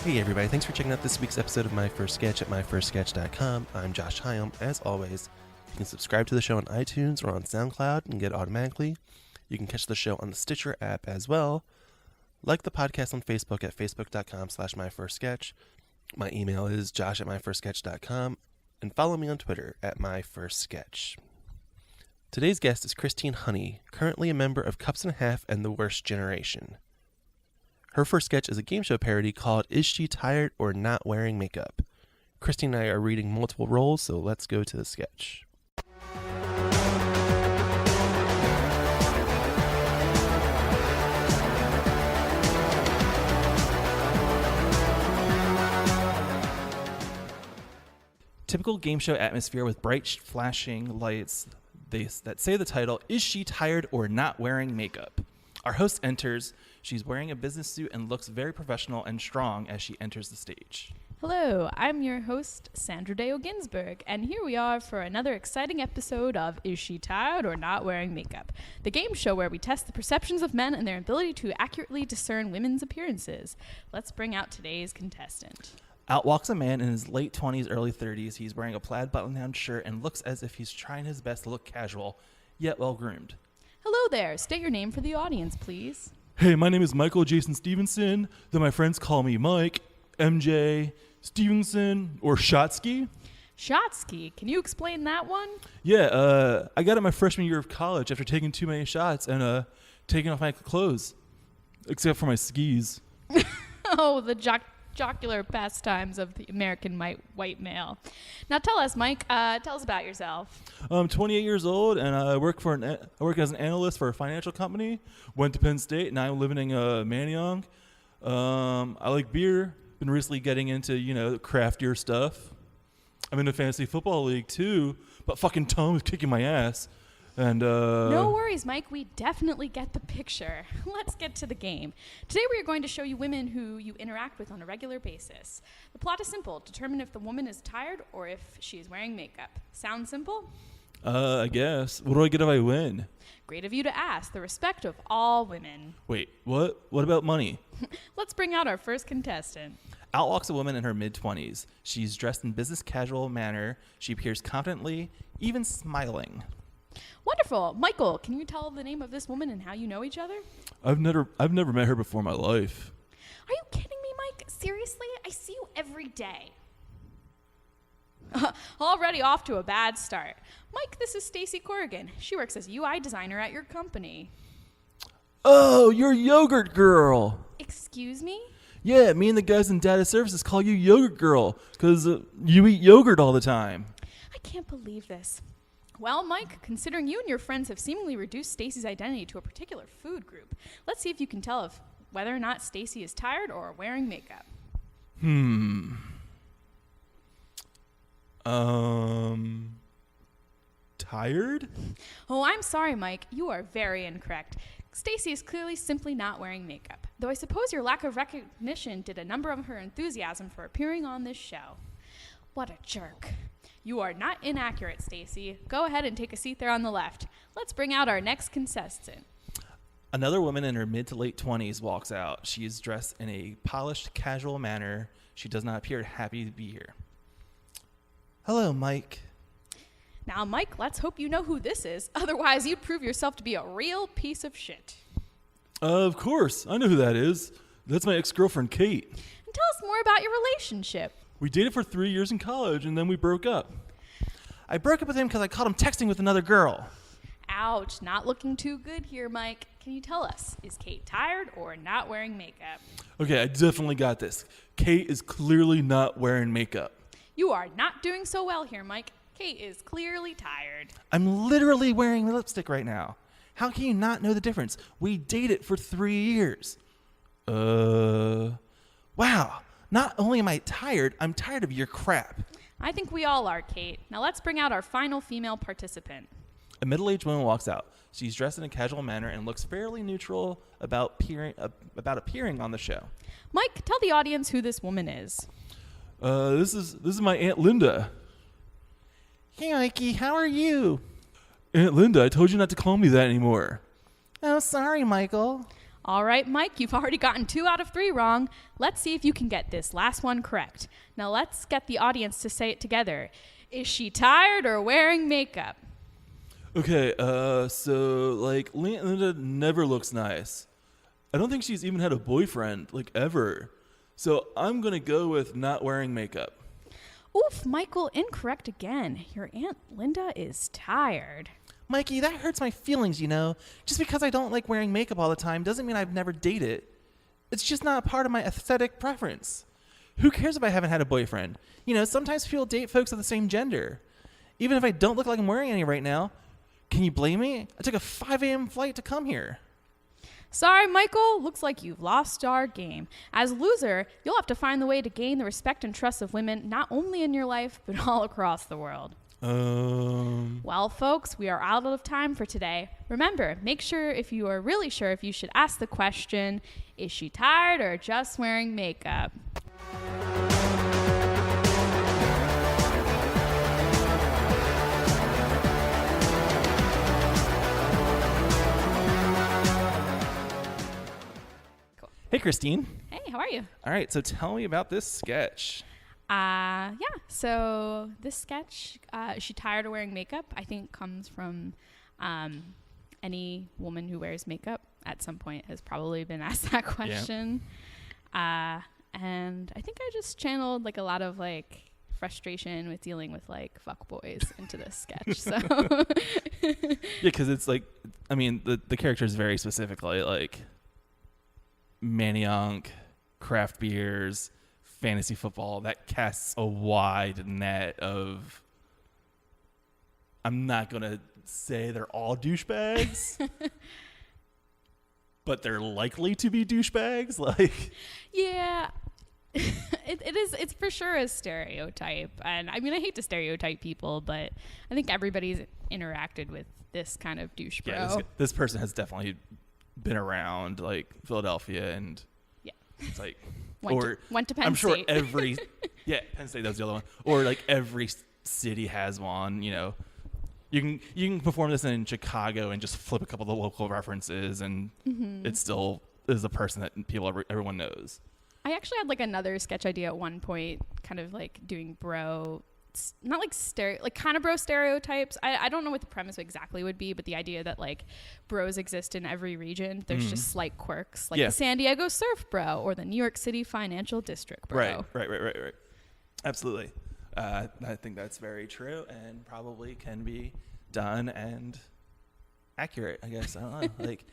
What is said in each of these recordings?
Hey everybody, thanks for checking out this week's episode of My First Sketch at myfirstsketch.com. I'm Josh Hyam. As always, you can subscribe to the show on iTunes or on SoundCloud and get it automatically. You can catch the show on the Stitcher app as well. Like the podcast on Facebook at facebook.com/myfirstsketch. My email is josh@myfirstsketch.com. And follow me on Twitter at myfirstsketch. Today's guest is Christine Honey, currently a member of Cups and a Half and The Worst Generation. Her first sketch is a game show parody called Is She Tired or Not Wearing Makeup? Christine and I are reading multiple roles, so let's go to the sketch. Typical game show atmosphere with bright flashing lights that say the title, Is She Tired or Not Wearing Makeup? Our host enters. She's wearing a business suit and looks very professional and strong as she enters the stage. Hello, I'm your host, Sandra Deo Ginsburg, and here we are for another exciting episode of Is She Tired or Not Wearing Makeup? The game show where we test the perceptions of men and their ability to accurately discern women's appearances. Let's bring out today's contestant. Out walks a man in his late 20s, early 30s. He's wearing a plaid button-down shirt and looks as if he's trying his best to look casual, yet well-groomed. Hello there. State your name for the audience, please. Hey, my name is Michael Jason Stevenson, though my friends call me Mike, MJ, Stevenson, or Shotsky. Shotsky, can you explain that one? Yeah, I got it my freshman year of college after taking too many shots and taking off my clothes, except for my skis. Oh, the jocular pastimes of the American white male. Now tell us, Mike, tell us about yourself. I'm 28 years old, and I work as an analyst for a financial company. Went to Penn State, and I'm living in Manayong. I like beer. Been recently getting into, craftier stuff. I'm in a fantasy football league, too, but fucking Tom is kicking my ass. And No worries, Mike. We definitely get the picture. Let's get to the game. Today we are going to show you women who you interact with on a regular basis. The plot is simple. Determine if the woman is tired or if she is wearing makeup. Sound simple? I guess. What do I get if I win? Great of you to ask. The respect of all women. Wait, what? What about money? Let's bring out our first contestant. Out walks a woman in her mid-20s. She's dressed in business casual manner. She appears confidently, even smiling. Wonderful. Michael, can you tell the name of this woman and how you know each other? I've never met her before in my life. Are you kidding me, Mike? Seriously? I see you every day. Already off to a bad start. Mike, this is Stacy Corrigan. She works as UI designer at your company. Oh, you're Yogurt Girl. Excuse me? Yeah, me and the guys in data services call you Yogurt Girl because you eat yogurt all the time. I can't believe this. Well, Mike, considering you and your friends have seemingly reduced Stacy's identity to a particular food group, let's see if you can tell whether or not Stacy is tired or wearing makeup. Tired? Oh, I'm sorry, Mike. You are very incorrect. Stacy is clearly simply not wearing makeup, though I suppose your lack of recognition did a number of her enthusiasm for appearing on this show. What a jerk. You are not inaccurate, Stacy. Go ahead and take a seat there on the left. Let's bring out our next contestant. Another woman in her mid to late 20s walks out. She is dressed in a polished, casual manner. She does not appear happy to be here. Hello, Mike. Now, Mike, let's hope you know who this is. Otherwise, you'd prove yourself to be a real piece of shit. Of course. I know who that is. That's my ex-girlfriend, Kate. And tell us more about your relationship. We dated for 3 years in college, and then we broke up. I broke up with him because I caught him texting with another girl. Ouch, not looking too good here, Mike. Can you tell us, is Kate tired or not wearing makeup? Okay, I definitely got this. Kate is clearly not wearing makeup. You are not doing so well here, Mike. Kate is clearly tired. I'm literally wearing lipstick right now. How can you not know the difference? We dated for 3 years. Wow. Not only am I tired, I'm tired of your crap. I think we all are, Kate. Now let's bring out our final female participant. A middle-aged woman walks out. She's dressed in a casual manner and looks fairly neutral about appearing on the show. Mike, tell the audience who this woman is. This is my Aunt Linda. Hey, Mikey, how are you? Aunt Linda, I told you not to call me that anymore. Oh, sorry, Michael. All right, Mike, you've already gotten 2 out of 3 wrong. Let's see if you can get this last one correct. Now let's get the audience to say it together. Is she tired or wearing makeup? Okay, so, like, Linda never looks nice. I don't think she's even had a boyfriend, like, ever. So I'm going to go with not wearing makeup. Oof, Michael, incorrect again. Your Aunt Linda is tired. Mikey, that hurts my feelings, you know. Just because I don't like wearing makeup all the time doesn't mean I've never dated. It's just not a part of my aesthetic preference. Who cares if I haven't had a boyfriend? You know, sometimes people date folks of the same gender. Even if I don't look like I'm wearing any right now, can you blame me? I took a 5 a.m. flight to come here. Sorry, Michael. Looks like you've lost our game. As a loser, you'll have to find the way to gain the respect and trust of women, not only in your life, but all across the world. Well, folks, we are out of time for today. Remember, make sure if you are really sure if you should ask the question, is she tired or just wearing makeup? Cool. Hey, Christine. Hey, how are you? All right, so tell me about this sketch. So this sketch, is she tired of wearing makeup? I think comes from any woman who wears makeup at some point has probably been asked that question. Yeah. And I think I just channeled like a lot of like frustration with dealing with like fuckboys into this sketch. So Yeah, because it's like, I mean, the character is very specifically like Manioc, craft beers, fantasy football. That casts a wide net of, I'm not going to say they're all douchebags, but they're likely to be douchebags. Like, yeah, it's for sure a stereotype. And I mean, I hate to stereotype people, but I think everybody's interacted with this kind of douche bro. yeah, this person has definitely been around like Philadelphia and yeah, it's like, went to Penn I'm State. sure every, yeah, Penn State, that was the other one. Or like every city has one, you know. You can perform this in Chicago and just flip a couple of the local references and it still is a person that everyone knows. I actually had like another sketch idea at one point, kind of like doing bro, not like kind of bro stereotypes. I don't know what the premise exactly would be, but the idea that like bros exist in every region. There's just slight quirks, like the San Diego surf bro or the New York City financial district bro. Right. Absolutely. I think that's very true and probably can be done and accurate, I guess. I don't know. Like,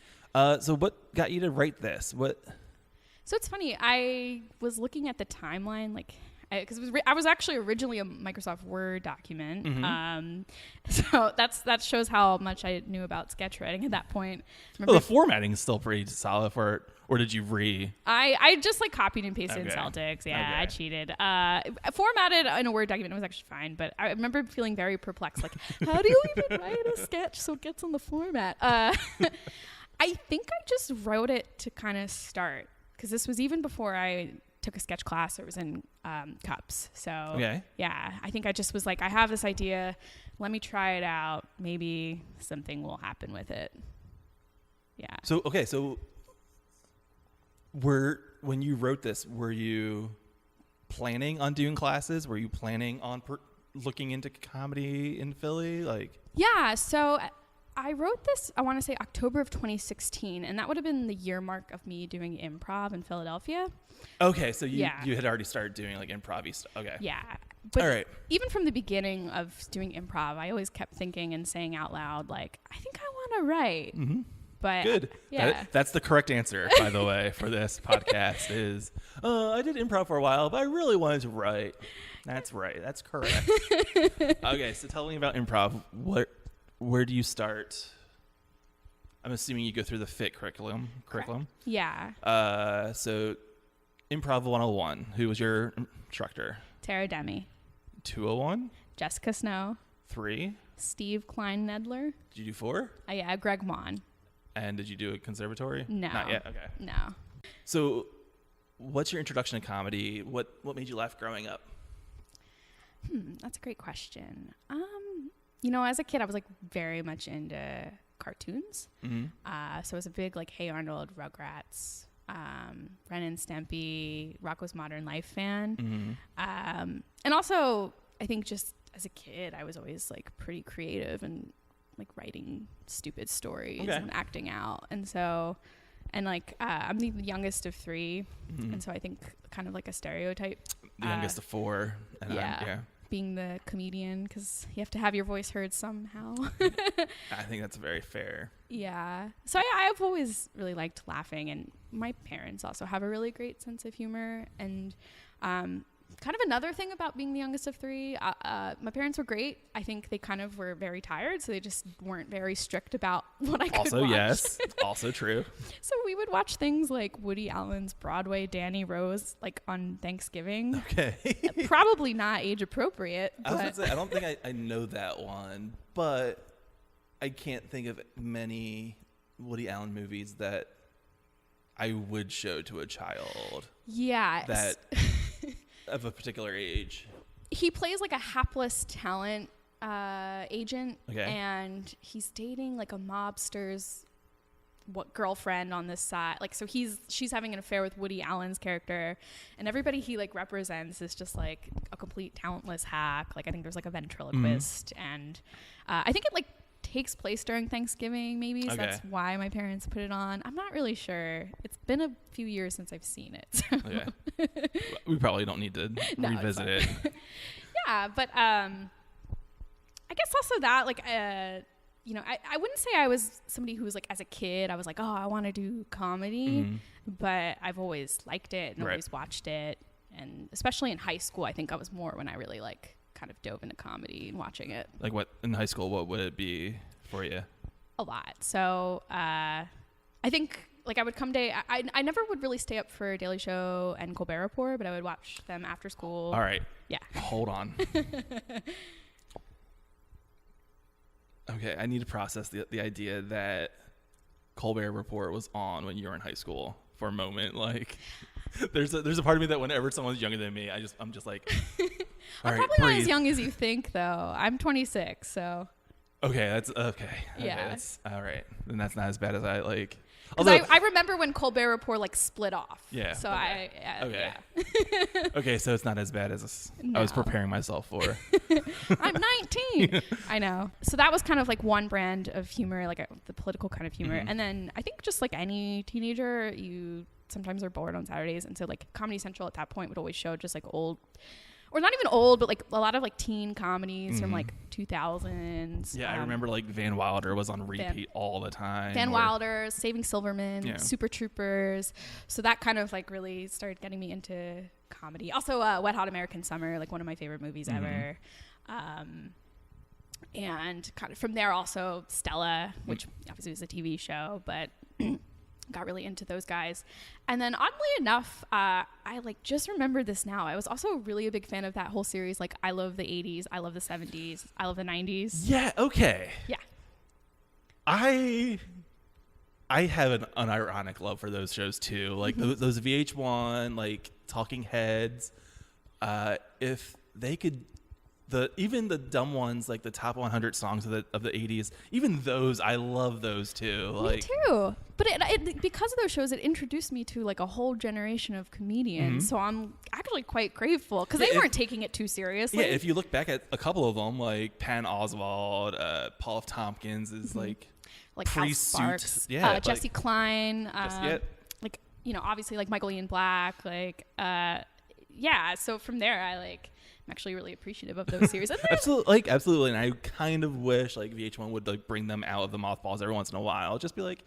so what got you to write this? So it's funny. I was looking at the timeline, like, because I was actually originally a Microsoft Word document. So that shows how much I knew about sketch writing at that point. Well, the formatting is still pretty solid for. Or did you I just like copied and pasted in Celtics. Yeah, Okay. I cheated. Formatted in a Word document, it was actually fine. But I remember feeling very perplexed. Like, how do you even write a sketch so it gets on the format? I think I just wrote it to kind of start. Because this was even before I took a sketch class or was in cups. So, yeah, I think I just was like, I have this idea. Let me try it out. Maybe something will happen with it. Yeah. So when you wrote this, were you planning on doing classes? Were you planning on looking into comedy in Philly? Like, yeah, so I wrote this, I want to say October of 2016, and that would have been the year mark of me doing improv in Philadelphia. Okay, so you had already started doing like improv-y stuff. Okay. Yeah. But all right. Even from the beginning of doing improv, I always kept thinking and saying out loud, like, I think I want to write. Mm-hmm. But good. Yeah. That's the correct answer, by the way, for this podcast is, I did improv for a while, but I really wanted to write. That's right. That's correct. Okay, so tell me about improv. Where do you start? I'm assuming you go through the FIT curriculum. Yeah. So improv 101. Who was your instructor? Tara Demi. 201? Jessica Snow. 3? Steve Klein-Nedler. Did you do 4? Yeah, Greg Mon. And did you do a conservatory? No. Not yet? Okay. No. So what's your introduction to comedy? What made you laugh growing up? That's a great question. You know, as a kid, I was like very much into cartoons. Mm-hmm. So it was a big like Hey Arnold, Rugrats, Ren and Stimpy, Rocko's Modern Life fan. Mm-hmm. And also I think just as a kid, I was always like pretty creative and like writing stupid stories and acting out. And so, and like, I'm the youngest of 3. Mm-hmm. And so I think kind of like a stereotype. The youngest of 4. And Yeah. Being the comedian, because you have to have your voice heard somehow. I think that's very fair. Yeah. So I've always really liked laughing, and my parents also have a really great sense of humor. And kind of another thing about being the youngest of 3, my parents were great. I think they kind of were very tired, so they just weren't very strict about what I could watch. Also, yes. Also true. So we would watch things like Woody Allen's Broadway Danny Rose, like on Thanksgiving. Okay. Probably not age appropriate. I was going to say, I don't think I know that one, but I can't think of many Woody Allen movies that I would show to a child. Yeah. That of a particular age. He plays like a hapless talent agent, and he's dating like a mobster's girlfriend on this side. Like, so she's having an affair with Woody Allen's character, and everybody he like represents is just like a complete talentless hack. Like, I think there's like a ventriloquist, and I think it like takes place during Thanksgiving, maybe. So that's why my parents put it on. I'm not really sure. It's been a few years since I've seen it. So. Okay. We probably don't need to revisit it. Yeah, but I guess also that, like, you know, I wouldn't say I was somebody who was like, as a kid, I was like, oh, I want to do comedy, but I've always liked it and always watched it. And especially in high school, I think I was more when I really like kind of dove into comedy and watching it. Like, what in high school, what would it be for you? A lot. So I think like I would come I never would really stay up for Daily Show and Colbert Report, but I would watch them after school. All right. Yeah. Hold on. Okay, I need to process the idea that Colbert Report was on when you were in high school for a moment. Like, there's a part of me that whenever someone's younger than me, I'm just like, I'm probably not as young as you think, though. I'm 26, so. Okay, that's okay. Yeah. That's all right. Then that's not as bad as I like. Because I remember when Colbert Report like split off. Yeah. So okay. Yeah. Okay, so it's not as bad as I was preparing myself for. I'm 19. I know. So that was kind of like one brand of humor, like the political kind of humor. And then I think just like any teenager, you sometimes are bored on Saturdays, and so like Comedy Central at that point would always show just like old, or not even old, but like a lot of like teen comedies from like 2000s. Yeah, I remember like Van Wilder was on repeat all the time. Van Wilder, Saving Silverman, Super Troopers. So that kind of like really started getting me into comedy. Also, Wet Hot American Summer, like one of my favorite movies ever. And kind of from there also Stella, which obviously was a TV show, but got really into those guys. And then oddly enough, I like just remembered this now. I was also really a big fan of that whole series. Like, I love the 80s, I love the 70s, I love the 90s. Yeah, okay. Yeah. I have an unironic love for those shows too. Like those VH1, like Talking Heads. If they could, even the dumb ones, like the top 100 songs of the 80s, even those, I love those too. Me too. But it because of those shows, it introduced me to like a whole generation of comedians. So I'm actually quite grateful because they weren't taking it too seriously. Yeah, if you look back at a couple of them, like Patton Oswalt, Paul F. Tompkins is like Hal Sparks, Jesse Klein, like, you know, obviously like Michael Ian Black, like so from there I'm actually really appreciative of those series. Absolutely, and I kind of wish like VH1 would like bring them out of the mothballs every once in a while. Just be like,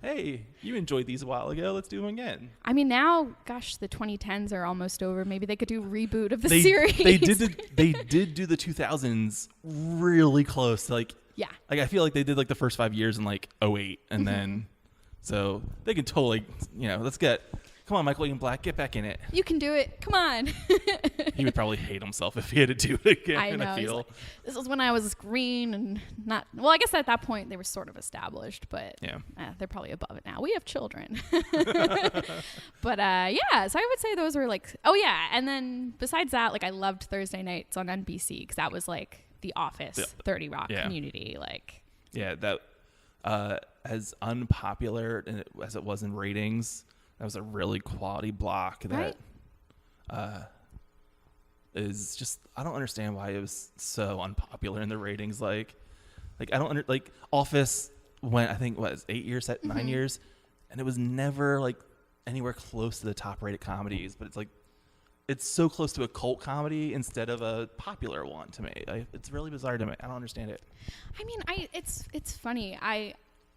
hey, you enjoyed these a while ago, let's do them again. I mean, now, gosh, the 2010s are almost over. Maybe they could do a reboot of the series. They did do the 2000s really close. Like I feel like they did like the first 5 years in like 2008, and then so they can totally, you know, come on, Michael Ian Black, get back in it. You can do it. Come on. He would probably hate himself if he had to do it again. I know. Like, this was when I was green and not. Well, I guess at that point they were sort of established, but they're probably above it now. We have children. But so I would say those were like. Oh yeah, and then besides that, like I loved Thursday nights on NBC because that was like The Office, 30 Rock, Community, like. Yeah, as unpopular as it was in ratings, that was a really quality block that is just, I don't understand why it was so unpopular in the ratings. Like I don't Office went, I think, what, 8 years, 9 years, and it was never like anywhere close to the top rated comedies, but it's like, it's so close to a cult comedy instead of a popular one to me. It's really bizarre to me. I don't understand it. I mean, it's funny. I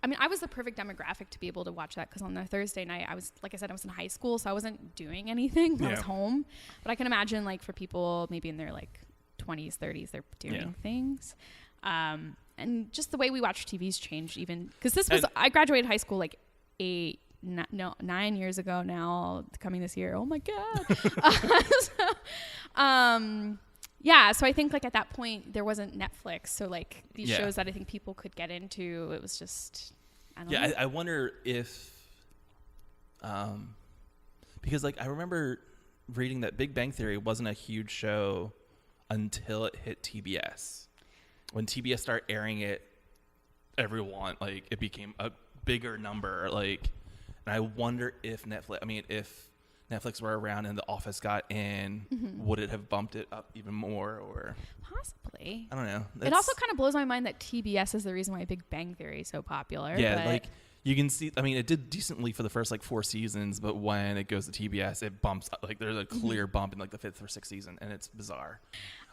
mean, I was the perfect demographic to be able to watch that because on the Thursday night, I was, like I said, I was in high school, so I wasn't doing anything. I was home. But I can imagine, like, for people maybe in their, like, 20s, 30s, they're doing things. And just the way we watch TV's changed even. Because this was, I graduated high school, like, 9 years ago now, coming this year. Oh, my God. So I think, like, at that point, there wasn't Netflix. So, like, these shows that I think people could get into, it was just, I don't know. I wonder if, because, like, I remember reading that Big Bang Theory wasn't a huge show until it hit TBS. When TBS started airing it, everyone, like, it became a bigger number, like, and I wonder if if Netflix were around and The Office got in, would it have bumped it up even more? Or possibly. I don't know. It also kind of blows my mind that TBS is the reason why Big Bang Theory is so popular. Yeah, like you can see, I mean, it did decently for the first like 4 seasons, but when it goes to TBS, it bumps up. Like there's a clear bump in like the 5th or 6th season, and it's bizarre.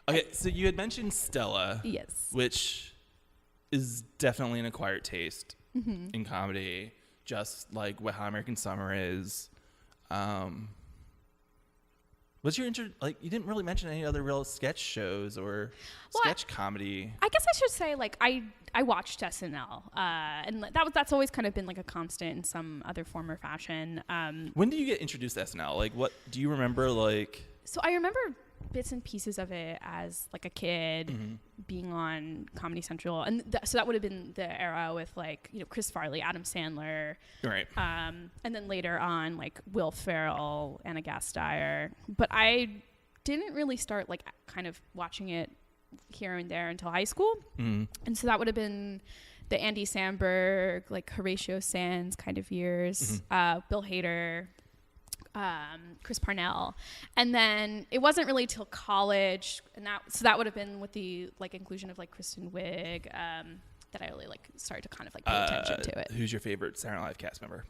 Okay, so you had mentioned Stella. Yes. Which is definitely an acquired taste in comedy, just like what How American Summer is. What's your you didn't really mention any other real sketch shows or sketch comedy. I guess I should say, like, I watched SNL, and that's always kind of been like a constant in some other form or fashion. When did you get introduced to SNL? Like, what do you remember? Like, so I remember bits and pieces of it as like a kid being on Comedy Central, and so that would have been the era with, like, you know, Chris Farley, Adam Sandler, right? And then later on, like Will Ferrell, Anna Gasteyer. But I didn't really start like kind of watching it here and there until high school, and so that would have been the Andy Samberg, like Horatio Sands kind of years, Bill Hader, Chris Parnell, and then it wasn't really till college, and that would have been with the like inclusion of like Kristen Wiig, that I really like started to kind of like pay attention to it. Who's your favorite Saturday Night Live cast member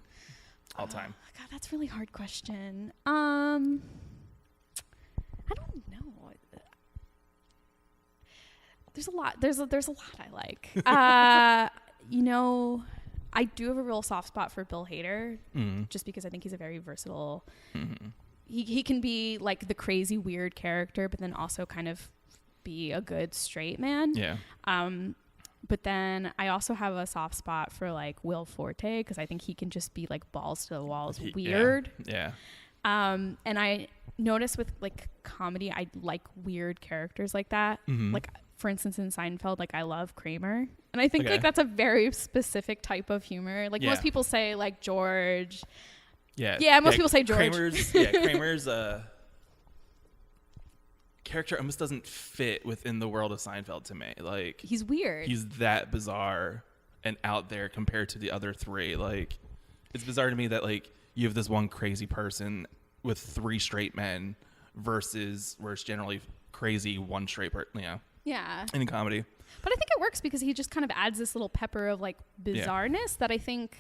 all time? God, that's a really hard question. I don't know. There's a lot. There's a lot I like. You know, I do have a real soft spot for Bill Hader, just because I think he's a very versatile. He can be like the crazy weird character, but then also kind of be a good straight man. Yeah. But then I also have a soft spot for like Will Forte, because I think he can just be like balls to the walls weird. Yeah. And I notice with like comedy, I like weird characters like that. Like, for instance, in Seinfeld, like I love Kramer, and I think like that's a very specific type of humor. Like most people say like George. Yeah. Most people say George. Kramer's character almost doesn't fit within the world of Seinfeld to me. Like, he's weird. He's that bizarre and out there compared to the other three. Like, it's bizarre to me that like you have this one crazy person with 3 straight men versus where it's generally crazy one straight person. You know. Yeah. In comedy. But I think it works because he just kind of adds this little pepper of like bizarreness that I think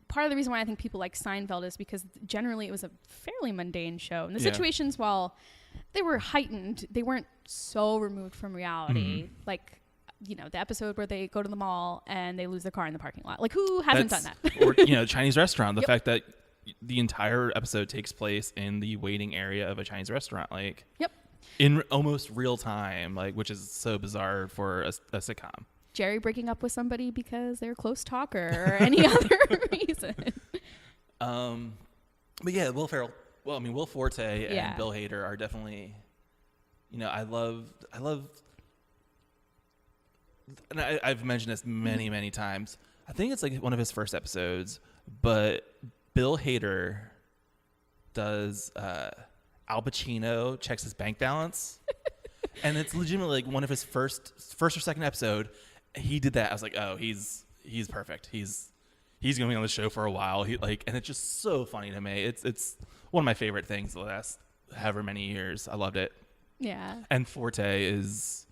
part of the reason why I think people like Seinfeld is because generally it was a fairly mundane show. And the situations, while they were heightened, they weren't so removed from reality. Like, you know, the episode where they go to the mall and they lose their car in the parking lot. Like, who hasn't done that? Or, you know, Chinese restaurant. The fact that the entire episode takes place in the waiting area of a Chinese restaurant. Like, in almost real time, like, which is so bizarre for a sitcom. Jerry breaking up with somebody because they're a close talker or any other reason. But yeah, Will Ferrell. Well, I mean, Will Forte and Bill Hader are definitely, you know, I love, and I've mentioned this many, many times. I think it's like one of his first episodes, but Bill Hader does Al Pacino checks his bank balance, and it's legitimately like one of his first or second episode. He did that. I was like, oh, he's he's perfect. He's going to be on the show for a while. And it's just so funny to me. It's one of my favorite things the last however many years. I loved it. Yeah. And Forte is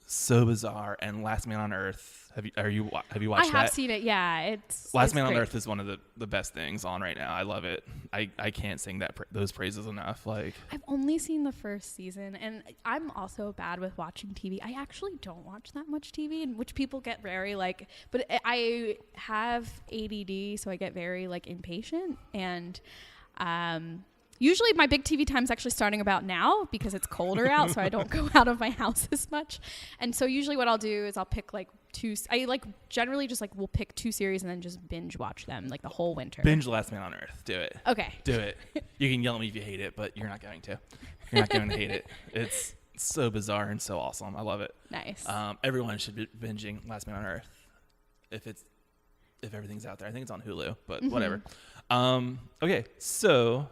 so bizarre. And Last Man on Earth. Have you watched that? I have seen it. Yeah, it's Last it's Man great. on Earth is one of the best things on right now. I love it. I can't sing those praises enough. Like, I've only seen the first season, and I'm also bad with watching TV. I actually don't watch that much TV, and which people get very like. But I have ADD, so I get very like impatient, and usually my big TV time is actually starting about now because it's colder out, so I don't go out of my house as much. And so usually what I'll do is I'll pick like generally just like we'll pick 2 series and then just binge watch them like the whole winter. binge Last Man on Earth. Do it. Okay. Do it. You can yell at me if you hate it, but you're not going to. You're not going to hate it. It's so bizarre and so awesome. I love it. Nice. Everyone should be binging Last Man on Earth if everything's out there. I think it's on Hulu, but whatever. Okay, so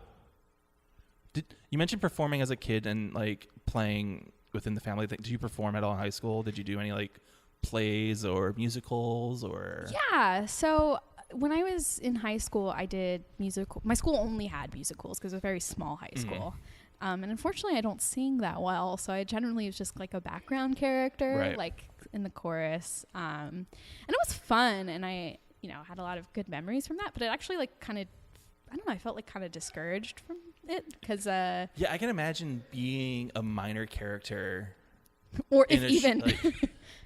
you mentioned performing as a kid and like playing within the family. Did you perform at all in high school? Did you do any like plays or musicals or? Yeah. So when I was in high school, I did musical. My school only had musicals because it was a very small high school. And unfortunately, I don't sing that well. So I generally was just like a background character, like in the chorus. And it was fun. And I, had a lot of good memories from that. But it actually like kind of, I don't know, I felt like kind of discouraged from it because yeah, I can imagine being a minor character or if even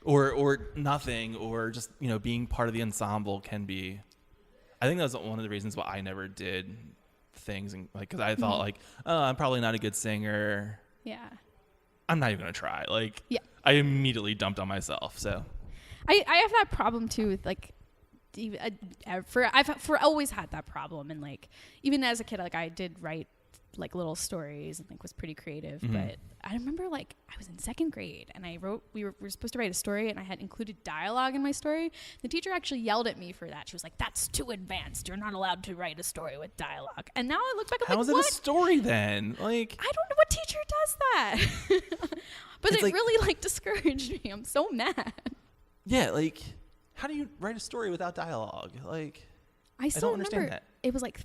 or nothing, or just being part of the ensemble can be. I think that's one of the reasons why I never did things, and like because I thought like, oh, I'm probably not a good singer. Yeah, I'm not even gonna try. Like, yeah, I immediately dumped on myself. So I have that problem too with like. I've always had that problem, and like even as a kid, like I did write like little stories and like was pretty creative. But I remember like I was in 2nd grade and we were supposed to write a story, and I had included dialogue in my story. The teacher actually yelled at me for that. She was like, "That's too advanced. You're not allowed to write a story with dialogue." And now I look back, I'm how like, is it what? a story then? Like, I don't know what teacher does that. But it like, really like discouraged me. I'm so mad. Yeah, like, how do you write a story without dialogue? Like, I don't understand that. It was like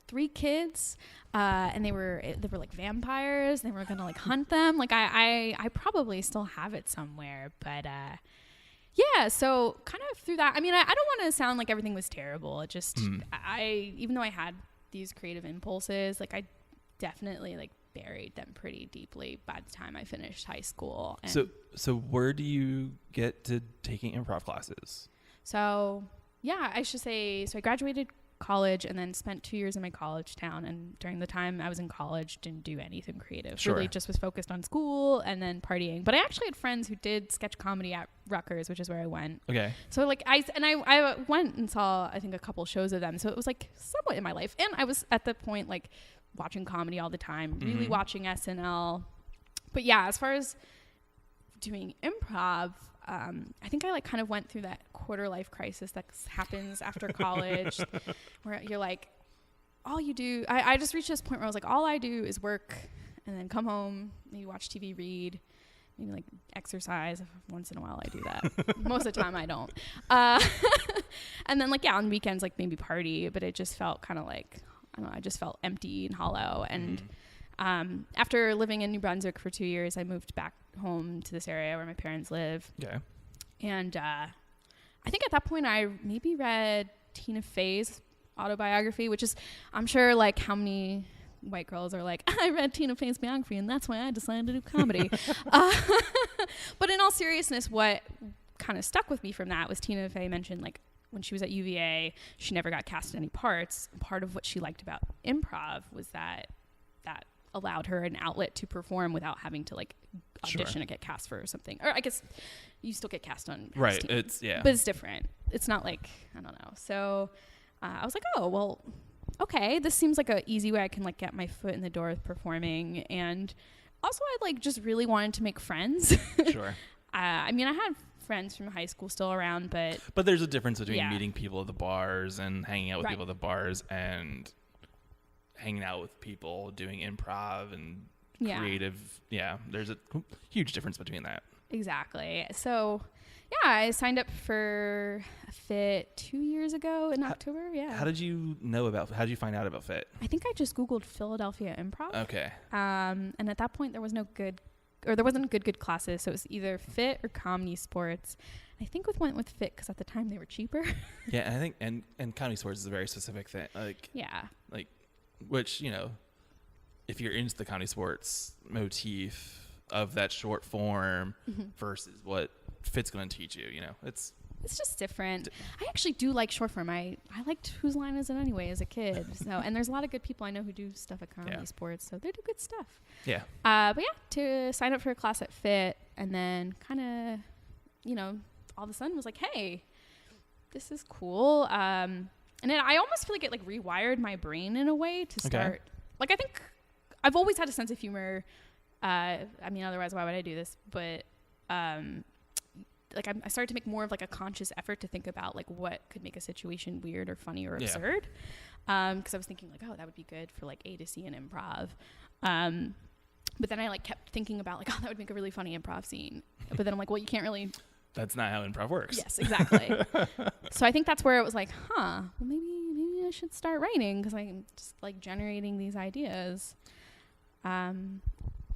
3 kids, and they were like vampires. They were gonna like hunt them. Like I probably still have it somewhere, but yeah. So kind of through that, I mean, I don't want to sound like everything was terrible. It just even though I had these creative impulses, like I definitely like buried them pretty deeply by the time I finished high school. And so where do you get to taking improv classes? So yeah, I should say, so I graduated college and then spent 2 years in my college town. And during the time I was in college, didn't do anything creative. Sure. Really just was focused on school and then partying. But I actually had friends who did sketch comedy at Rutgers, which is where I went. Okay. So like I went and saw, I think, a couple shows of them. So it was like somewhat in my life. And I was at the point like watching comedy all the time, really watching SNL. But yeah, as far as doing improv, I think I like kind of went through that quarter life crisis that happens after college where you're like, all you do, I just reached this point where I was like, all I do is work and then come home, maybe watch TV, read, maybe like exercise. Once in a while I do that. Most of the time I don't. And then like, yeah, on weekends, like maybe party, but it just felt kind of like, I don't know, I just felt empty and hollow. And after living in New Brunswick for 2 years, I moved back home to this area where my parents live. Okay. And I think at that point I maybe read Tina Fey's autobiography, which is, I'm sure like how many white girls are like, I read Tina Fey's biography and that's why I decided to do comedy. But in all seriousness, what kind of stuck with me from that was Tina Fey mentioned like when she was at UVA, she never got cast in any parts. Part of what she liked about improv was that allowed her an outlet to perform without having to like audition and get cast for something. Or I guess you still get cast on right. team, It's but it's different. It's not like, I don't know. So I was like, oh well, okay, this seems like a easy way I can like get my foot in the door with performing. And also I like just really wanted to make friends. Sure. I mean, I had friends from high school still around, but there's a difference between meeting people at the bars and hanging out with people at the bars and hanging out with people doing improv and creative. Yeah, there's a huge difference between that. Exactly. So Yeah, I signed up for Fit 2 years ago in October. Yeah. How did you find out about Fit? I think I just Googled Philadelphia Improv. Okay. And at that point there wasn't good classes, so it was either Fit or Comedy Sports. I think we went with Fit because at the time they were cheaper. Yeah, and I think and Comedy Sports is a very specific thing. Which, if you're into the Comedy Sports motif of that short form versus what Fit's going to teach you, it's just different. I actually do like short form. I liked Whose Line Is It Anyway as a kid. So, and there's a lot of good people I know who do stuff at Comedy Sports, so they do good stuff. Yeah. But yeah, to sign up for a class at Fit, and then kind of, all of a sudden was like, hey, this is cool. And then I almost feel like it rewired my brain in a way to start. I think I've always had a sense of humor. Otherwise, why would I do this? But I started to make more of a conscious effort to think about what could make a situation weird or funny or absurd. Because I was thinking that would be good for A to C in improv. But then I kept thinking about that would make a really funny improv scene. But then I'm like, well, you can't really. That's not how improv works. Yes, exactly. So I think that's where it was well, maybe I should start writing because I'm just generating these ideas. And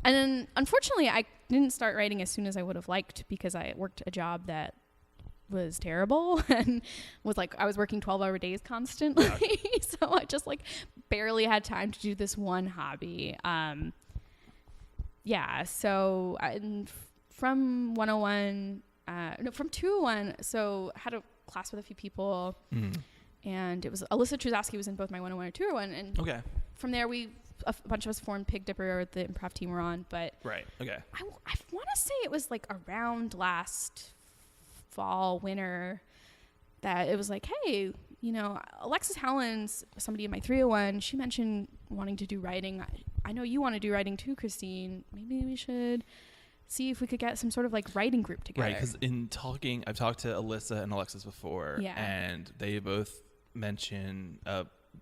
then unfortunately I didn't start writing as soon as I would have liked because I worked a job that was terrible and was I was working 12-hour days constantly. So I just barely had time to do this one hobby. So from 101, from 201, so I had a class with a few people and it was Alyssa Truzowski was in both my 101 and 201. And from there a bunch of us formed Pig Dipper, or the improv team we're on, but right. Okay. I want to say it was around last fall, winter, that it was hey, Alexis Howlands, somebody in my 301, she mentioned wanting to do writing. I know you want to do writing too, Christine. Maybe we should see if we could get some sort of writing group together. Right, because I've talked to Alyssa and Alexis before, and they both mention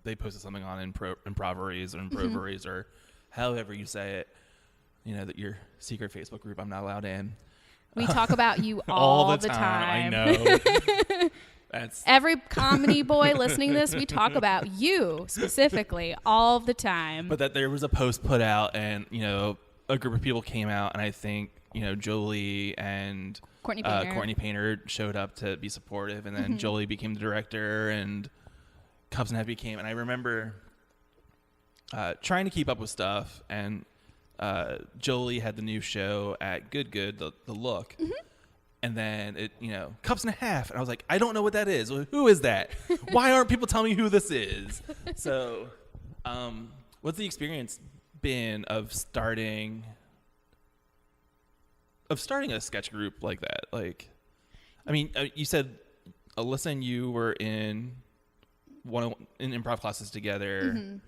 they posted something on Improveries or Improveries or however you say it, that your secret Facebook group I'm not allowed in. We talk about you all the time. I know. That's every comedy boy listening to this, we talk about you specifically all the time. But that there was a post put out and, a group of people came out and I think, Jolie and Courtney Painter showed up to be supportive, and then Jolie became the director and Cubs and Head became, and I remember trying to keep up with stuff, and Jolie had the new show at Good, the Look, and then it, Cups and a Half, and I was like, I don't know what that is. Who is that? Why aren't people telling me who this is? So, what's the experience been of starting a sketch group like that? You said Alyssa and you were in improv classes together.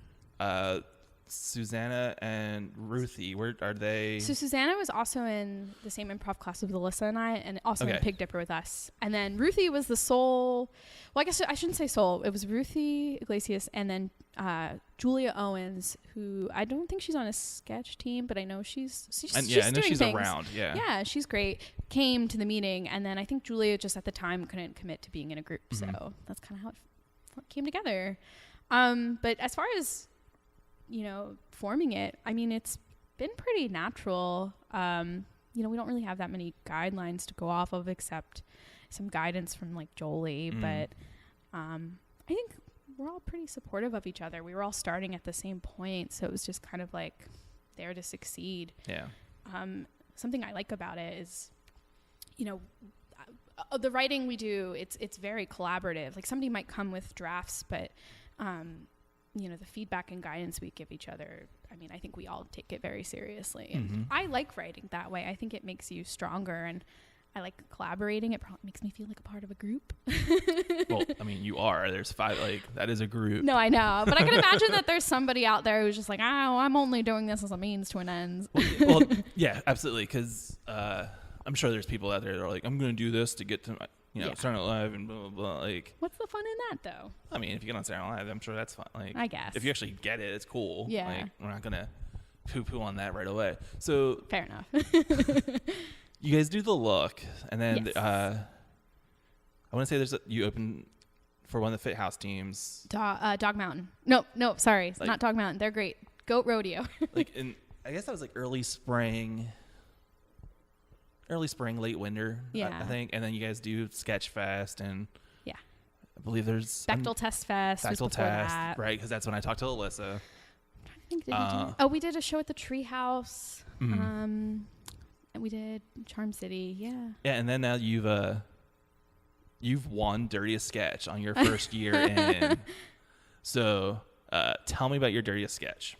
Susanna and Ruthie, where are they? So Susanna was also in the same improv class with Alyssa and I, and also in Pig Dipper with us. And then Ruthie was the soul. Well, I guess I shouldn't say soul. It was Ruthie Iglesias and then Julia Owens, who I don't think she's on a sketch team, but I know she's I know she's things. Around. Yeah, she's great. Came to the meeting, and then I think Julia just at the time couldn't commit to being in a group, so that's kind of how it came together. But as far as forming it, it's been pretty natural. We don't really have that many guidelines to go off of except some guidance from Jolie, but I think we're all pretty supportive of each other. We were all starting at the same point, so it was just kind of there to succeed. Yeah. Something I like about it is, the writing we do, it's very collaborative. Somebody might come with drafts, but the feedback and guidance we give each other, I think we all take it very seriously. And I like writing that way. I think it makes you stronger, and I like collaborating. It probably makes me feel like a part of a group. Well, you are. There's 5, that is a group. No, I know. But I can imagine that there's somebody out there who's just I'm only doing this as a means to an end. Well, yeah, absolutely. Because I'm sure there's people out there that are I'm going to do this to get to my, Saturday Night Live and blah, blah, blah. What's the fun in that, though? If you get on Saturday Night Live, I'm sure that's fun. I guess. If you actually get it, it's cool. Yeah. We're not going to poo-poo on that right away. So fair enough. You guys do the Look, and then yes. I want to say you open for one of the Fit House teams. Dog Mountain. No, sorry. It's Like- not Dog Mountain. They're great. Goat Rodeo. Like I guess that was like early spring, late winter. Yeah. I think. And then you guys do Sketch Fest and Yeah. I believe there's Bechtel Test Fest was Bechtel before Test, that. right? Because that's when I talked to Alyssa. I think we did a show at the Treehouse. Mhm. And we did Charm City. Yeah. Yeah, and then now you've won Dirtiest Sketch on your first year in. So tell me about your Dirtiest Sketch.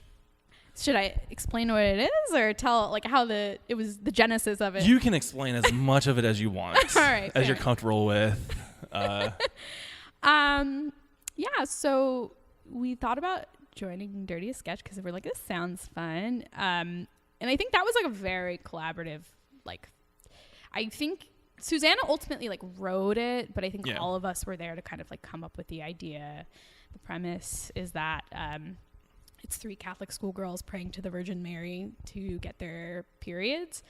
Should I explain what it is, or tell like how it was the genesis of it? You can explain as much of it as you want. All right, as you're fair. comfortable with. Yeah. So we thought about joining Dirtiest Sketch because we're like, this sounds fun. And I think that was like a very collaborative. Like, I think Susanna ultimately like wrote it, but I think Yeah. all of us were there to kind of like come up with the idea. The premise is that it's 3 Catholic schoolgirls praying to the Virgin Mary to get their periods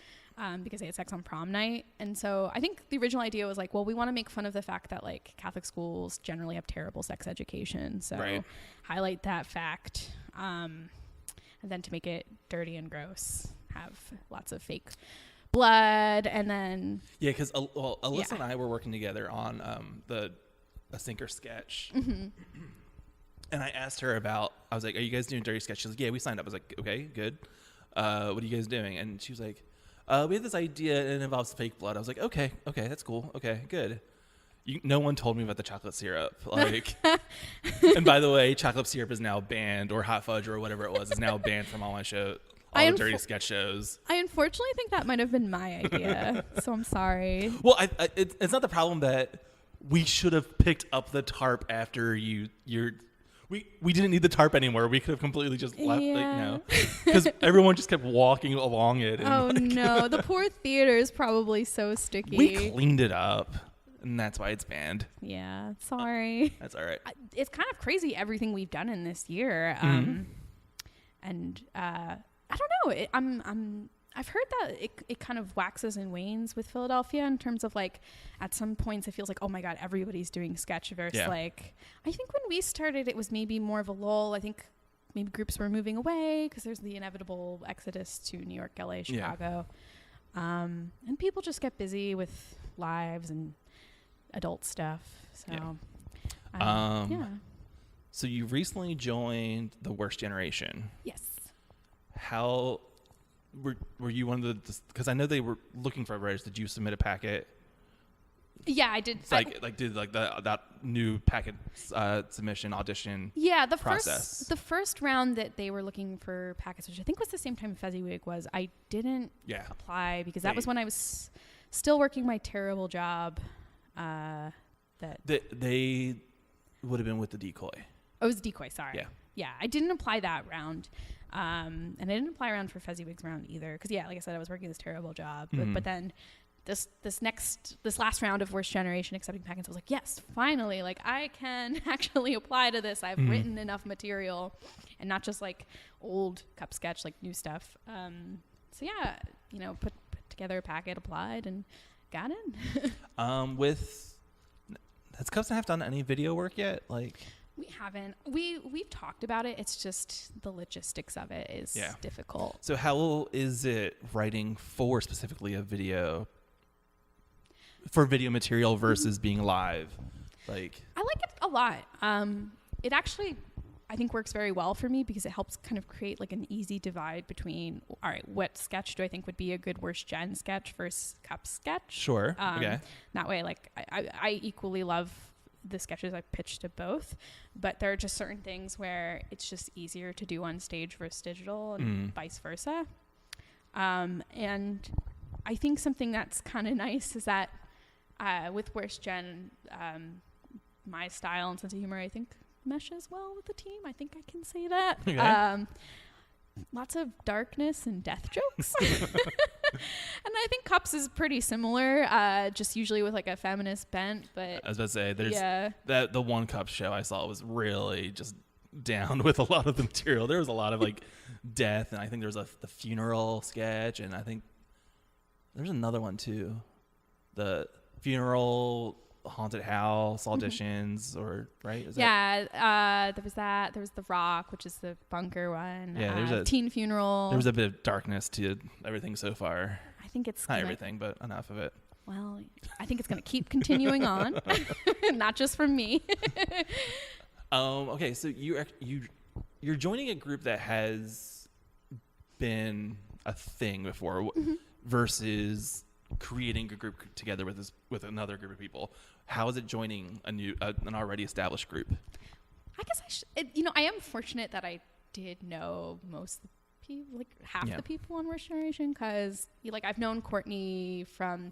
because they had sex on prom night. And so I think the original idea was like, well, we want to make fun of the fact that like Catholic schools generally have terrible sex education. So Right. highlight that fact. And then to make it dirty and gross, have lots of fake blood. And then Yeah, because Alyssa Yeah. and I were working together on a sinker sketch. Mm-hmm. And I asked her I was like, are you guys doing Dirty Sketch? She was like, yeah, we signed up. I was like, okay, good. What are you guys doing? And she was like, we have this idea and it involves fake blood. I was like, okay, that's cool. Okay, good. No one told me about the chocolate syrup. Like, and by the way, chocolate syrup is now banned, or hot fudge or whatever it was is now banned from all my shows, all the Dirty Sketch shows. I unfortunately think that might have been my idea. So I'm sorry. Well, it's not the problem that we should have picked up the tarp after we didn't need the tarp anymore. We could have completely just left, Yeah. because everyone just kept walking along it. And Oh no, the poor theater is probably so sticky. we cleaned it up, and that's why it's banned. Yeah, sorry. That's all right. It's kind of crazy everything we've done in this year. And I don't know. I've heard that it kind of waxes and wanes with Philadelphia in terms of like at some points it feels like, oh my God, everybody's doing Sketchverse. Yeah. Like I think when we started it was maybe more of a lull. I think maybe groups were moving away because there's the inevitable exodus to New York, LA, Chicago. And people just get busy with lives and adult stuff. So yeah. So you recently joined the Worst Generation. Yes. How were you one of the? Because I know they were looking for writers. Did you submit a packet? Yeah, I did. It's did that new packet submission audition? Yeah, process. the first round that they were looking for packets, which I think was the same time Fezziwig was, I didn't apply because that was when I was still working my terrible job. They would have been with the Decoy. Oh, it was Decoy. Sorry. Yeah, I didn't apply that round, and I didn't apply around for Fezziwig's round either because like I said, I was working this terrible job. But then this last round of Worst Generation accepting packets, I was like, yes, finally, like I can actually apply to this. I've written enough material, and not just like old cup sketch, like new stuff. So yeah, put together a packet, applied, and got in. Has Cups and Half done any video work yet? Like, we haven't. We've talked about it. It's just the logistics of it is difficult. So how is it writing for specifically a video? For video material versus being live? Like, I like it a lot. It actually, I think, works very well for me because it helps kind of create like an easy divide between, all right, what sketch do I think would be a good Worst Gen sketch versus Cup sketch? Sure. Okay. That way, like, I equally love the sketches I pitch to both, but there are just certain things where it's just easier to do on stage versus digital and vice versa. And I think something that's kind of nice is that with Worst Gen, my style and sense of humor, I think, meshes well with the team. I think I can say that. Okay. Lots of darkness and death jokes. And I think Cups is pretty similar, just usually with like a feminist bent. But I was about to say, there's the one Cup show I saw was really just down with a lot of the material. There was a lot of like death, and I think there was the funeral sketch, and I think there's another one too. The funeral haunted house auditions, or right? Is there was that. There was The Rock, which is the bunker one. Yeah, there's a teen funeral. There was a bit of darkness to everything so far. I think it's not everything, but enough of it. Well, I think it's going to keep continuing on, not just from me. Okay, so you're joining a group that has been a thing before, versus creating a group together with another group of people. How is it joining an already established group? I guess I am fortunate that I did know most of the people, like half the people on Worst Generation, because I've known Courtney from,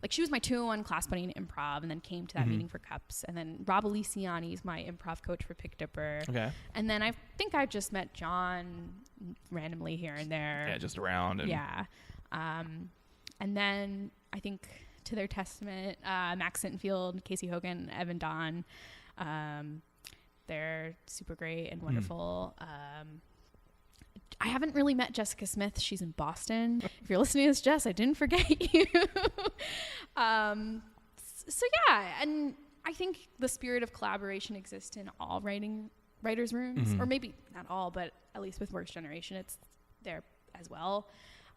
she was my 201 class buddy in improv, and then came to that meeting for Cups. And then Rob Aliciani is my improv coach for Pick Dipper. Okay. And then I think I just met John randomly here and there. Yeah, just around. And then I think, to their testament, Max Sittenfield, Casey Hogan, Evan Don, they're super great and wonderful. I haven't really met Jessica Smith. She's in Boston. If you're listening to this, Jess, I didn't forget you. So yeah, and I think the spirit of collaboration exists in all writers' rooms, or maybe not all, but at least with Worst Generation, it's there as well.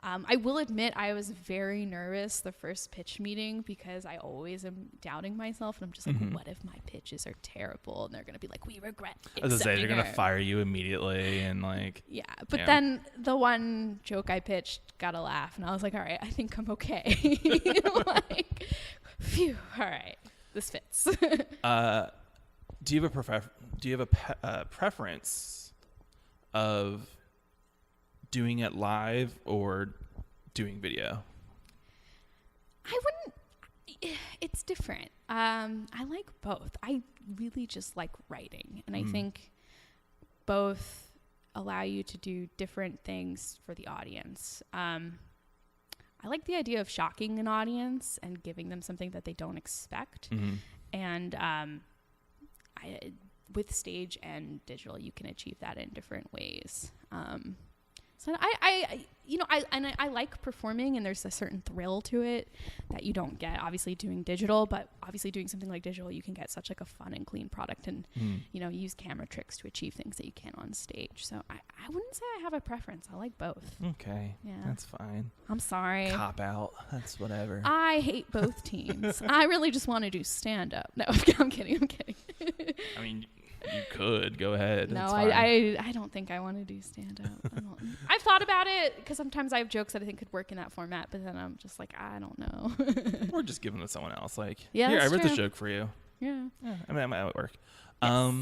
I will admit I was very nervous the first pitch meeting, because I always am doubting myself, and I'm just like, what if my pitches are terrible and they're going to be like, we regret accepting As I say, they're going to fire you immediately, and but then the one joke I pitched got a laugh, and I was like, all right, I think I'm okay. Phew, all right, this fits. Do you have a preference of doing it live or doing video? It's different. I like both. I really just like writing, and I think both allow you to do different things for the audience. I like the idea of shocking an audience and giving them something that they don't expect. And with stage and digital, you can achieve that in different ways. So I like performing, and there's a certain thrill to it that you don't get obviously doing digital, but obviously doing something like digital, you can get such a fun and clean product, and use camera tricks to achieve things that you can't on stage. So I wouldn't say I have a preference. I like both. Okay. Yeah. That's fine. I'm sorry. Cop out. That's whatever. I hate both teams. I really just want to do stand up. No, I'm kidding. I mean, you could go ahead. No, I don't think I want to do stand up. I've thought about it, because sometimes I have jokes that I think could work in that format, but then I'm just like, I don't know. Or just give them to someone else. Yeah, here, I wrote this joke for you. Yeah. I mean, it might work. Yes.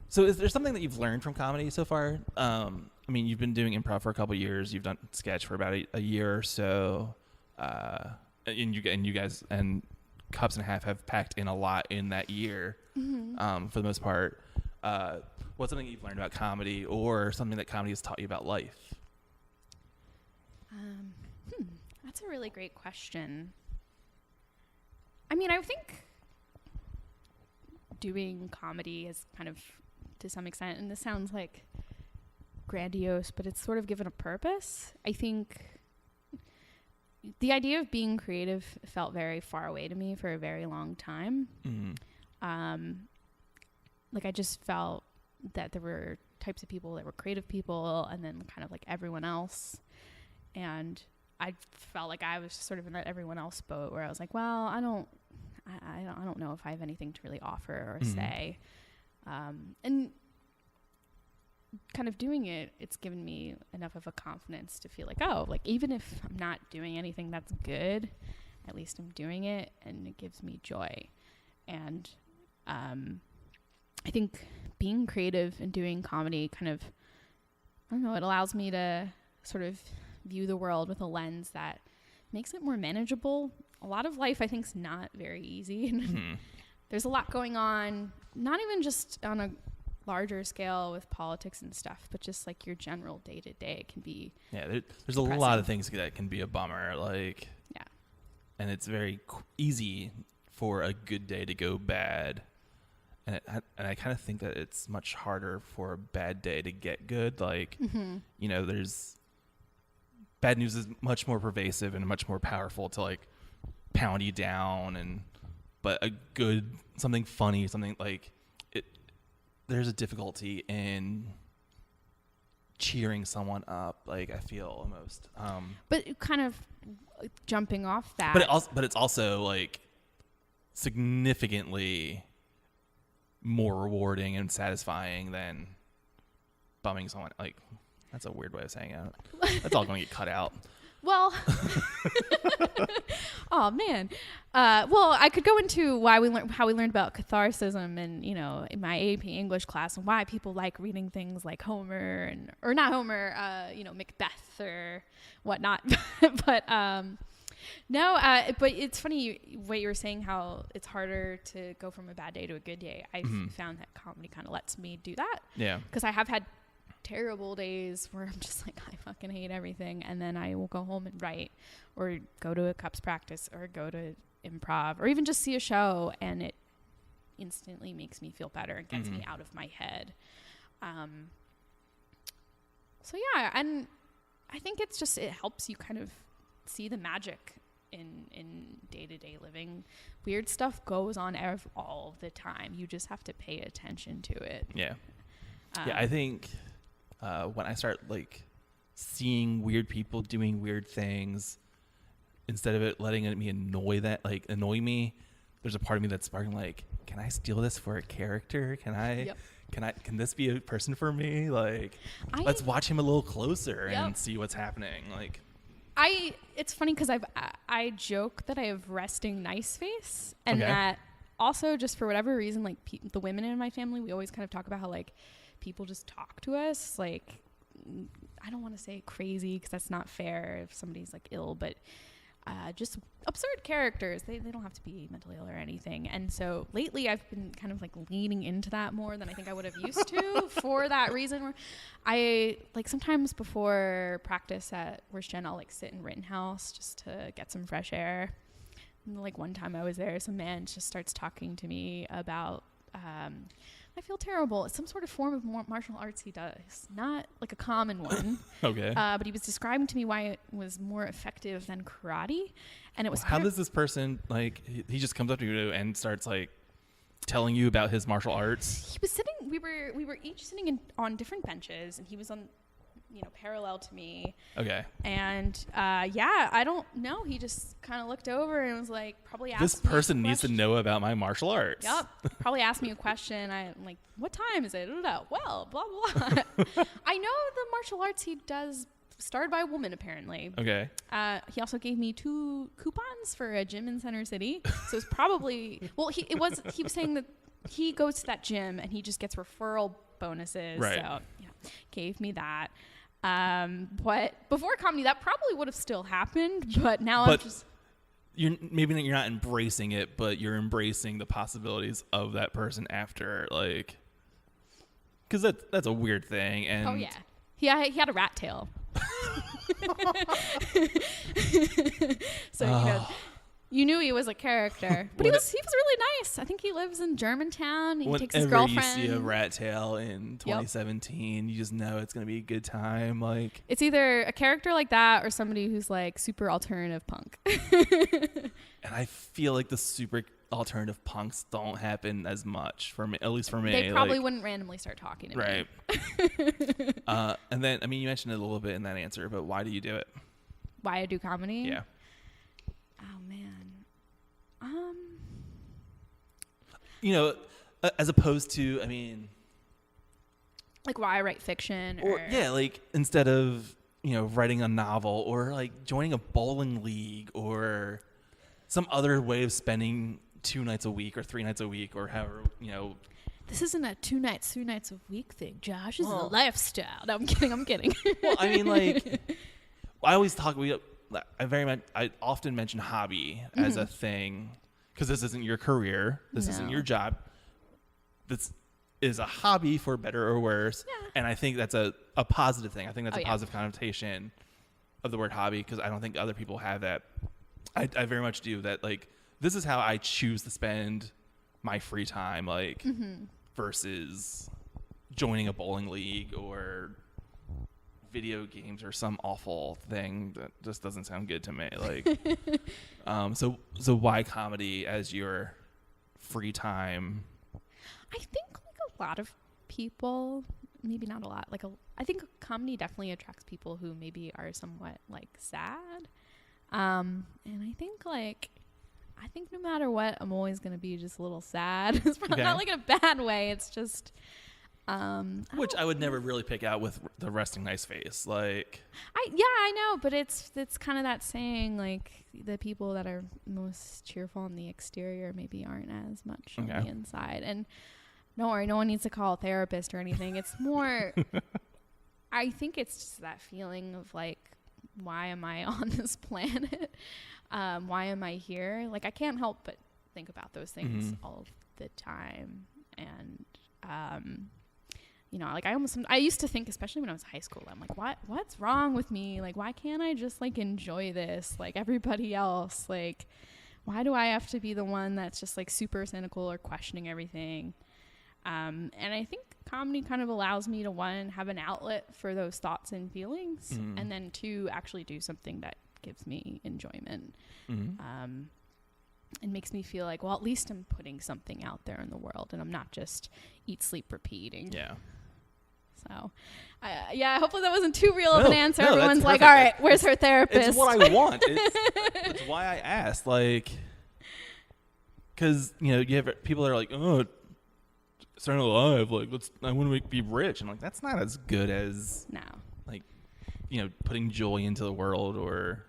So is there something that you've learned from comedy so far? I mean, you've been doing improv for a couple of years. You've done sketch for about a year or so. And you guys and Cups and a Half have packed in a lot in that year, for the most part. What's something you've learned about comedy, or something that comedy has taught you about life? That's a really great question. I mean, I think doing comedy is kind of, to some extent, and this sounds like grandiose, but it's sort of given a purpose. I think the idea of being creative felt very far away to me for a very long time. I just felt that there were types of people that were creative people, and then kind of like everyone else. And I felt like I was sort of in that everyone else boat, where I was like, well, I don't know if I have anything to really offer or say. And kind of doing it, it's given me enough of a confidence to feel like, oh, like even if I'm not doing anything that's good, at least I'm doing it, and it gives me joy. And I think being creative and doing comedy kind of, I don't know, it allows me to sort of view the world with a lens that makes it more manageable. A lot of life, I think, is not very easy. There's a lot going on, not even just on a larger scale with politics and stuff, but just like your general day-to-day can be there's depressing. A lot of things that can be a bummer, and it's very easy for a good day to go bad. And I kind of think that it's much harder for a bad day to get good. There's bad news is much more pervasive and much more powerful to pound you down and but something funny, something like it. There's a difficulty in cheering someone up. Like I feel almost. But kind of jumping off that. But it's also like significantly more rewarding and satisfying than bumming someone. Like that's a weird way of saying it. That's all going to get cut out. Well, oh man. Well, I could go into how we learned about catharsis and, you know, in my AP English class, and why people like reading things like Homer or not Homer, you know, Macbeth or whatnot. But no, but it's funny what you were saying, how it's harder to go from a bad day to a good day. I've found that comedy kind of lets me do that. Yeah. Because I have had terrible days where I'm just like, I fucking hate everything, and then I will go home and write or go to a cups practice or go to improv or even just see a show, and it instantly makes me feel better and gets me out of my head. So yeah, and I think it helps you kind of see the magic in day-to-day living. Weird stuff goes on all the time. You just have to pay attention to it. Yeah. I think when I start like seeing weird people doing weird things, instead of it letting me annoy me, there's a part of me that's sparking like, can I steal this for a character? Can this be a person for me? Like, let's watch him a little closer and see what's happening. Like, it's funny because I joke that I have resting nice face, and that also just for whatever reason, like the women in my family, we always kind of talk about how like people just talk to us like, I don't want to say crazy because that's not fair if somebody's like ill, but just absurd characters. They don't have to be mentally ill or anything. And so lately I've been kind of like leaning into that more than I think I would have used to for that reason. Where I like sometimes before practice at Worst Gen, I'll like sit in Rittenhouse just to get some fresh air. And like one time I was there, some man just starts talking to me about I feel terrible. It's some sort of form of martial arts he does, not like a common one. Okay. But he was describing to me why it was more effective than karate, and it was. How does this person like? He just comes up to you and starts like telling you about his martial arts. He was sitting. We were each sitting on different benches, and he was on, parallel to me. Okay. And I don't know. He just kind of looked over and was like, probably asked me. This person needs to know about my martial arts. Yep. Probably asked me a question. I'm like, what time is it? Well, blah, blah. I know the martial arts he does started by a woman, apparently. Okay. He also gave me 2 coupons for a gym in Center City. So it's probably, he was saying that he goes to that gym and he just gets referral bonuses. Right. So, gave me that. But before comedy, that probably would have still happened. But now I'm just. You're not embracing it, but you're embracing the possibilities of that person after, like, because that's a weird thing. And oh yeah, he had a rat tail. So you knew he was a character, but he was really nice. I think he lives in Germantown. He takes his girlfriend. Whenever you see a rat tail in 2017, you just know it's gonna be a good time. Like, it's either a character like that or somebody who's like super alternative punk. And I feel like the super alternative punks don't happen as much for me, at least for me. They probably wouldn't randomly start talking to me. Right. And then, you mentioned it a little bit in that answer, but why do you do it? Why I do comedy? Yeah. Oh man. As opposed to, like why I write fiction, like instead of writing a novel or like joining a bowling league or some other way of spending 2 nights a week or 3 nights a week or however. This isn't a 2 nights, 3 nights a week thing, Josh. This is a lifestyle. No, I'm kidding. Well, I always talk. I often mention hobby as a thing because this isn't your career. This isn't your job. This is a hobby for better or worse. Yeah. And I think that's a positive thing. I think that's a positive connotation of the word hobby because I don't think other people have that. I very much do that. Like, this is how I choose to spend my free time, like, versus joining a bowling league or video games or some awful thing that just doesn't sound good to me. Like, so why comedy as your free time? I think like a lot of people, maybe not a lot, like I think comedy definitely attracts people who maybe are somewhat like sad. And I think no matter what, I'm always going to be just a little sad. It's probably not like in a bad way. It's just, which I would never really pick out with the resting nice face. Like, I know, but it's kind of that saying, like the people that are most cheerful on the exterior maybe aren't as much on the inside. And don't worry, no one needs to call a therapist or anything. It's more, I think it's just that feeling of like, why am I on this planet? Why am I here? Like, I can't help but think about those things all the time. And, you know, like I used to think, especially when I was in high school, I'm like, what's wrong with me? Like, why can't I just like enjoy this like everybody else? Like, why do I have to be the one that's just like super cynical or questioning everything? And I think comedy kind of allows me to, one, have an outlet for those thoughts and feelings, and then two, actually do something that gives me enjoyment. And makes me feel like, well, at least I'm putting something out there in the world and I'm not just eat, sleep, repeating. Yeah. So, hopefully that wasn't too real of an answer. No, Everyone's like, all right, where's her therapist? It's what I want. It's why I asked. Like, because, you know, you have people that are like, oh, starting alive, like, I want to be rich. And like, that's not as good as, like, you know, putting joy into the world or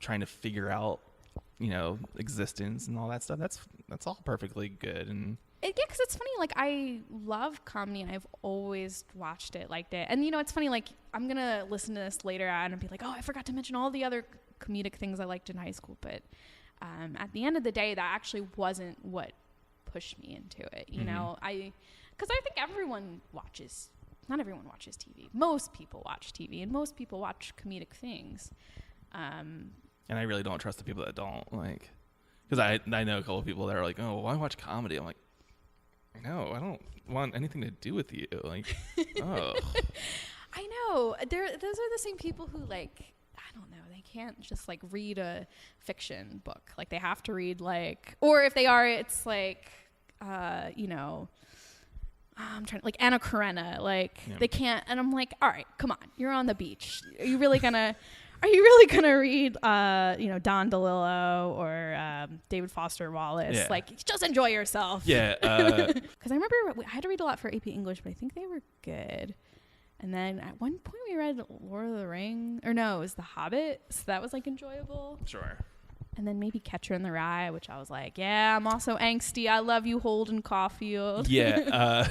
trying to figure out, you know, existence and all that stuff. That's all perfectly good. And because it's funny, like, I love comedy and I've always watched it, liked it. And, you know, it's funny, like, I'm going to listen to this later on and be like, oh, I forgot to mention all the other comedic things I liked in high school. But at the end of the day, that actually wasn't what pushed me into it. You know, because I think not everyone watches TV. Most people watch TV and most people watch comedic things. And I really don't trust the people that don't, like, because I know a couple of people that are like, oh, why watch comedy? I'm like, no, I don't want anything to do with you. Like, oh. I know. Those are the same people who, like, I don't know, they can't just like read a fiction book. Like, they have to read, like, or if they are, it's like, you know, I'm trying to, like, Anna Karenina, like, they can't. And I'm like, all right, come on, you're on the beach. Are you really gonna read, you know, Don DeLillo or David Foster Wallace? Yeah. Like, just enjoy yourself. Yeah. Because I remember I had to read a lot for AP English, but I think they were good. And then at one point we read Lord of the Rings, or no, it was The Hobbit. So that was like enjoyable. Sure. And then maybe Catcher in the Rye, which I was like, yeah, I'm also angsty. I love you, Holden Caulfield. Yeah.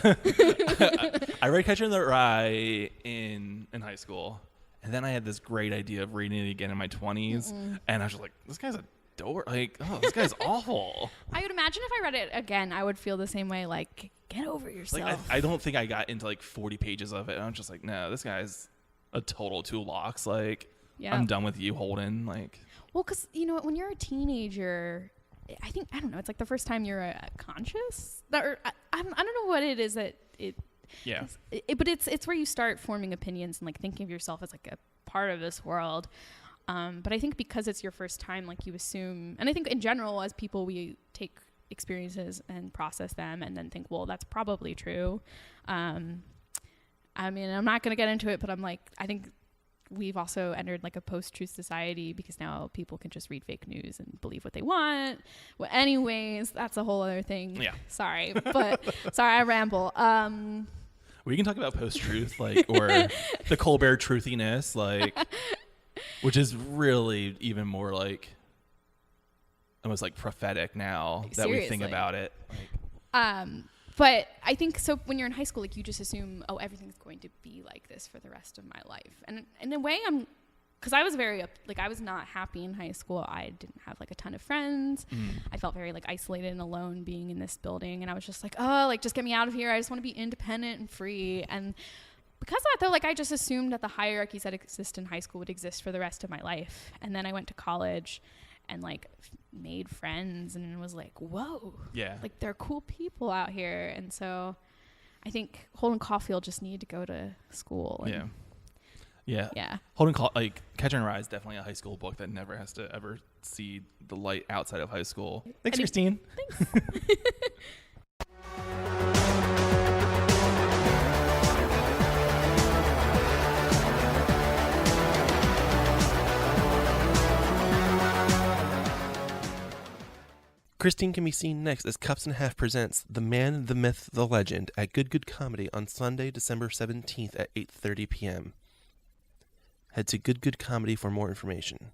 I read Catcher in the Rye in high school. And then I had this great idea of reading it again in my 20s. And I was just like, this guy's a dork. Like, oh, this guy's awful. I would imagine if I read it again, I would feel the same way. Like, get over yourself. Like, I don't think I got into like 40 pages of it. And I'm just like, no, this guy's a total toolbox. Like, I'm done with you, Holden. Like, well, because, you know, when you're a teenager, I don't know, it's like the first time you're conscious. Or, I don't know what it is that it. Yeah. But it's where you start forming opinions and like thinking of yourself as like a part of this world. But I think because it's your first time, like, you assume, and I think in general as people, we take experiences and process them and then think, well, that's probably true. I mean, I'm not going to get into it, but I'm like, I think we've also entered like a post-truth society because now people can just read fake news and believe what they want. Well, anyways, that's a whole other thing. Yeah. Sorry, I ramble. We can talk about post-truth, like, or the Colbert truthiness, like, which is really even more like almost like prophetic now that we think about it. Like, but I think so when you're in high school, like, you just assume, oh, everything's going to be like this for the rest of my life. And in a way, because I was I was not happy in high school. I didn't have like a ton of friends. I felt very like isolated and alone being in this building. And I was just like, oh, like, just get me out of here. I just want to be independent and free. And because of that, though, like, I just assumed that the hierarchies that exist in high school would exist for the rest of my life. And then I went to college and like made friends and was like, whoa, like, there are cool people out here. And so I think Holden Caulfield just needed to go to school. Yeah. Yeah. Catcher in Rye is definitely a high school book that never has to ever see the light outside of high school. Thanks, Christine. Christine can be seen next as Cups and a Half presents The Man, the Myth, the Legend at Good Comedy on Sunday, December 17th at 8:30 p.m. Head to Good Comedy for more information.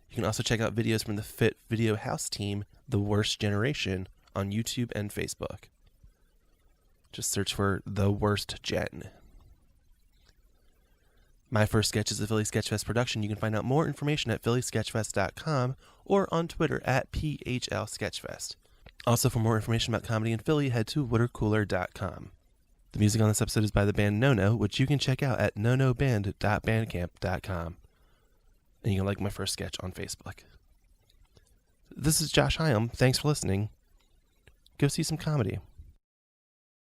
You can also check out videos from the Fit Video House team, The Worst Generation, on YouTube and Facebook. Just search for The Worst Gen. My First Sketch is a Philly Sketchfest production. You can find out more information at phillysketchfest.com or on Twitter at PHLSketchfest. Also, for more information about comedy in Philly, head to watercooler.com. The music on this episode is by the band No, which you can check out at nonoband.bandcamp.com. And you can like My First Sketch on Facebook. This is Josh Hyam. Thanks for listening. Go see some comedy.